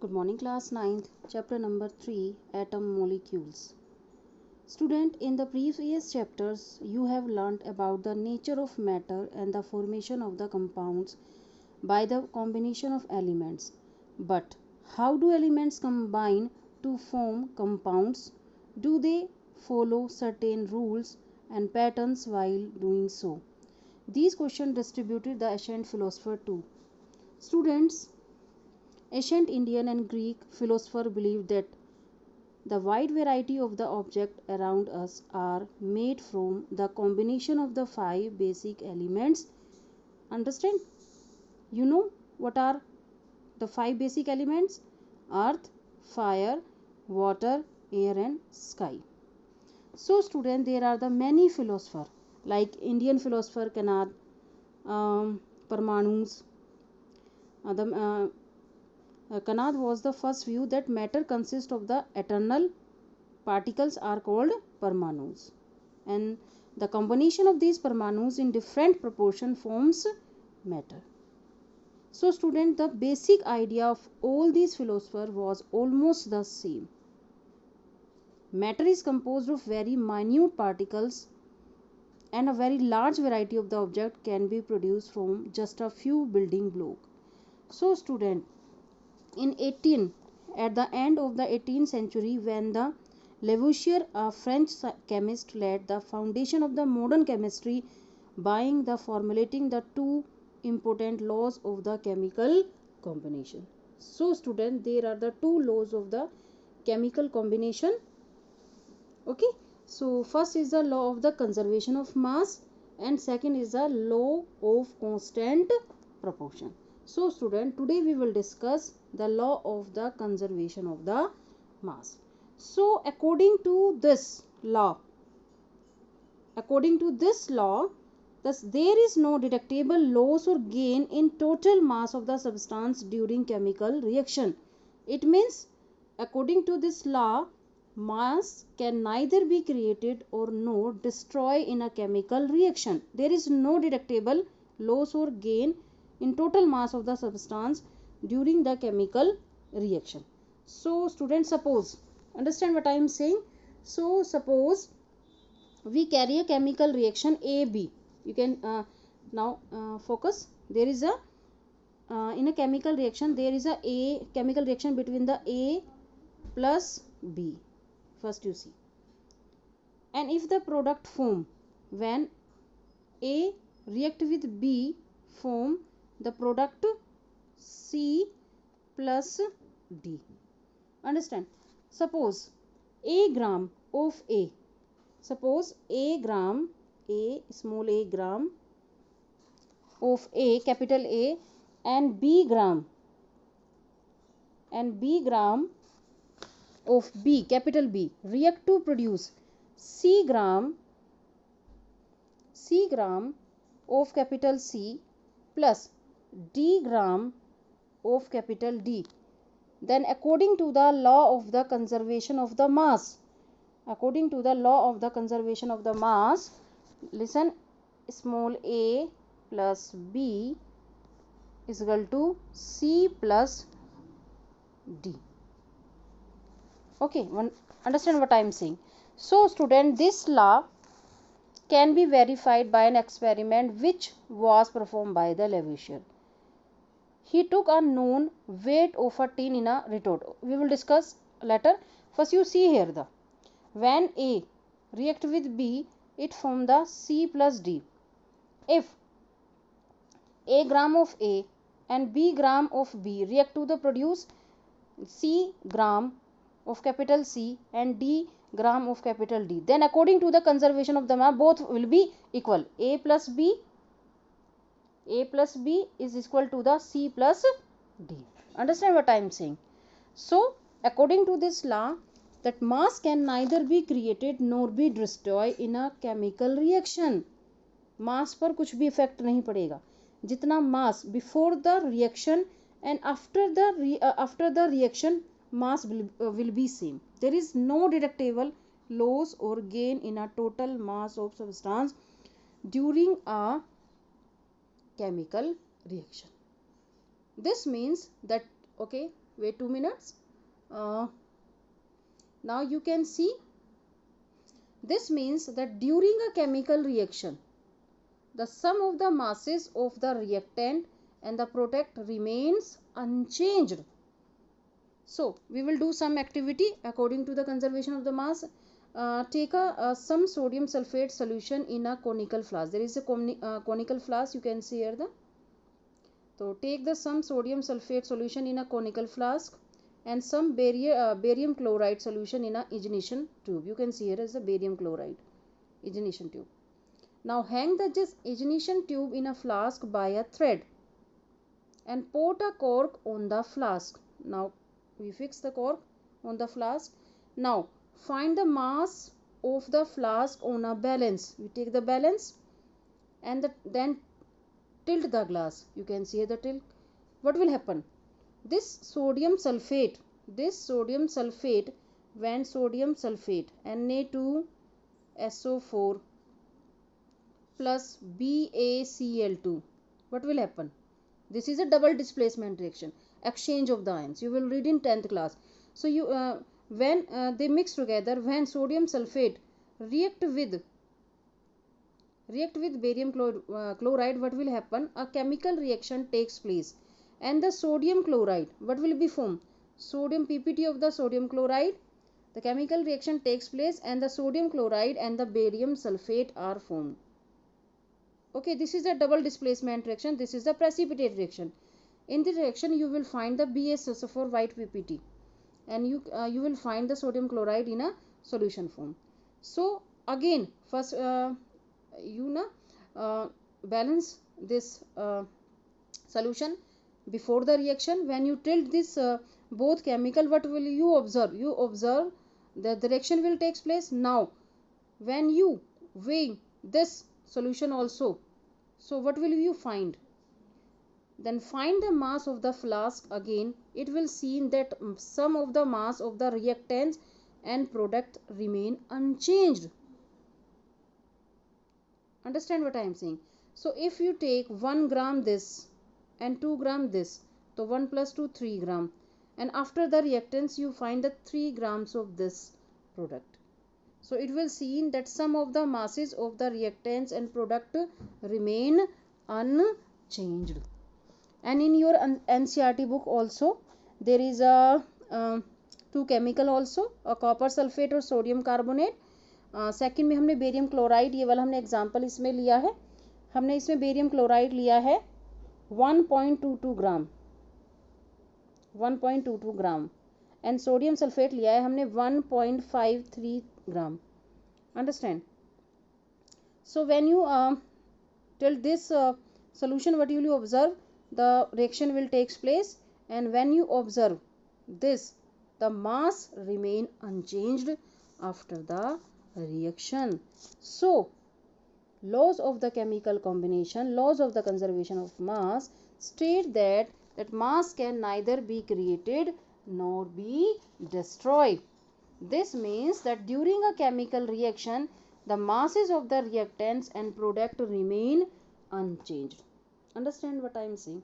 Good morning, class 9th, chapter number 3, Atom Molecules. Student, in the previous chapters, you have learnt about the nature of matter and the formation of the compounds by the combination of elements. But how do elements combine to form compounds? Do they follow certain rules and patterns while doing so? These questions distributed the ancient philosopher too. Students, ancient Indian and Greek philosophers believed that the wide variety of the objects around us are made from the combination of the five basic elements. Understand? You know what are the five basic elements? Earth, fire, water, air and sky. So student, there are the many philosophers like Indian philosopher Kanad, Parmanus. Kanad was the first view that matter consists of the eternal particles are called Parmanus, and the combination of these Parmanus in different proportion forms matter. So student, the basic idea of all these philosophers was almost the same. Matter is composed of very minute particles, and a very large variety of the object can be produced from just a few building blocks. So student, at the end of the 18th century, when the Lavoisier, a French chemist, laid the foundation of the modern chemistry by the formulating the two important laws of the chemical combination. So student, there are the two laws of the chemical combination. Okay, so first is the law of the conservation of mass, and second is the law of constant proportion. So student, today we will discuss the law of the conservation of the mass. So according to this law, thus there is no detectable loss or gain in total mass of the substance during chemical reaction. It means, according to this law, mass can neither be created or nor destroyed in a chemical reaction. There is no detectable loss or gain in total mass of the substance during the chemical reaction. So students, suppose, understand what I am saying. So suppose we carry a chemical reaction AB. You can now focus. There is a in a chemical reaction, there is a chemical reaction between the A plus B. First you see, and if the product form, when A react with B, form the product C plus D. Understand? Suppose a gram of A, suppose a gram, a small a gram of A, capital A, and B gram of B, capital B, react to produce C gram of capital C plus D gram of capital D. Then according to the law of the conservation of the mass, listen, small a plus B is equal to C plus D. Okay, understand what I am saying. So student, this law can be verified by an experiment which was performed by the Lavoisier. He took a known weight of a tin in a retort. We will discuss later. First you see here, the when A react with B, it form the C plus D. If A gram of A and B gram of B react to the produce C gram of capital C and D gram of capital D, then according to the conservation of the mass, both will be equal. A plus B is equal to the C plus D. Understand what I am saying? So according to this law, that mass can neither be created nor be destroyed in a chemical reaction. मास पर कुछ भी effect नहीं पड़ेगा. जितना mass before the reaction and after the reaction, mass will be same. There is no detectable loss or gain in a total mass of substance during a chemical reaction. This means that, okay, Wait 2 minutes. Now you can see, this means that during a chemical reaction, the sum of the masses of the reactant and the product remains unchanged. So we will do some activity according to the conservation of the mass. Take some sodium sulfate solution in a conical flask. There is a conical flask, you can see here. So take the some sodium sulfate solution in a conical flask and some barium chloride solution in a ignition tube. You can see here is the barium chloride ignition tube. Now hang the ignition tube in a flask by a thread and put a cork on the flask. Now we fix the cork on the flask. Now find the mass of the flask on a balance. We take the balance and then tilt the glass. You can see the tilt. What will happen? This sodium sulfate, when sodium sulfate Na2SO4 plus BaCl2, what will happen? This is a double displacement reaction, exchange of the ions. You will read in 10th class. So you when they mix together, when sodium sulfate react with barium chloride, what will happen? A chemical reaction takes place and the sodium chloride, what will be formed? Sodium ppt of the sodium chloride. The chemical reaction takes place and the sodium chloride and the barium sulfate are formed. Okay, this is a double displacement reaction. This is the precipitate reaction. In this reaction you will find the BaSO4 white ppt and you will find the sodium chloride in a solution form. So again, first balance this solution before the reaction. When you tilt this both chemical, what will you observe? You observe the reaction will take place. Now when you weigh this solution also, so what will you find? Then find the mass of the flask again. It will seem that some of the mass of the reactants and product remain unchanged. Understand what I am saying? So if you take 1 gram this and 2 gram this, so 1 plus 2 3 gram, and after the reactants you find the 3 grams of this product. So it will seem that some of the masses of the reactants and product remain unchanged. And in your NCERT book also there is a two chemical also, a copper sulfate और sodium carbonate. Second में हमने barium chloride, ये वाला हमने example इसमें लिया है. हमने इसमें बेरियम क्लोराइड लिया है 1.22 ग्राम, 1.22 ग्राम एंड सोडियम सल्फेट लिया है हमने 1.53 ग्राम. Understand? So when you till this solution, what will you observe? The reaction will take place, and when you observe this, the mass remain unchanged after the reaction. So laws of the chemical combination, laws of the conservation of mass state that mass can neither be created nor be destroyed. This means that during a chemical reaction, the masses of the reactants and product remain unchanged. Understand what I am saying?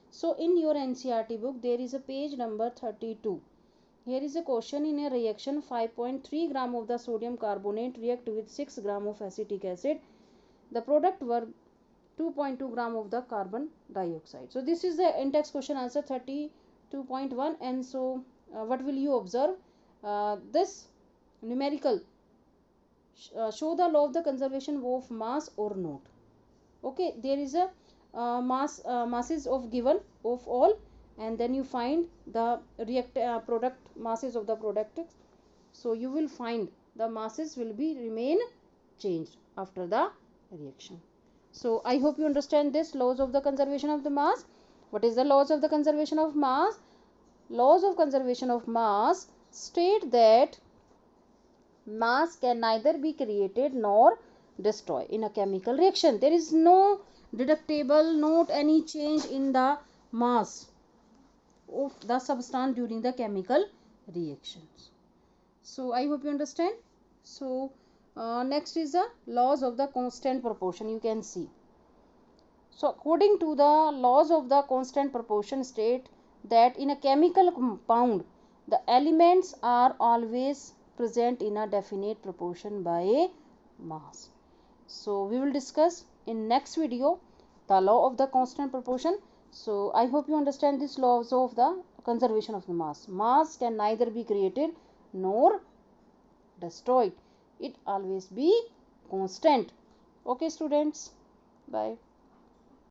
So in your NCERT book, there is a page number 32. Here is a question: in a reaction, 5.3 gram of the sodium carbonate react with 6 gram of acetic acid. The product were 2.2 gram of the carbon dioxide. So this is the in-text question answer 32.1. And so what will you observe? This numerical show the law of the conservation of mass or not. Okay, there is a masses of given of all, and then you find the product masses of the product. So you will find the masses will be remain changed after the reaction. So I hope you understand this laws of the conservation of the mass. What is the laws of the conservation of mass? Laws of conservation of mass state that mass can neither be created nor destroyed in a chemical reaction. There is no detectable, not any change in the mass of the substance during the chemical reactions. So I hope you understand. So next is the laws of the constant proportion. You can see. So according to the laws of the constant proportion state that in a chemical compound the elements are always present in a definite proportion by mass. So we will discuss in next video the law of the constant proportion. So I hope you understand this law also of the conservation of the mass. Mass can neither be created nor destroyed. It always be constant. Okay students, bye.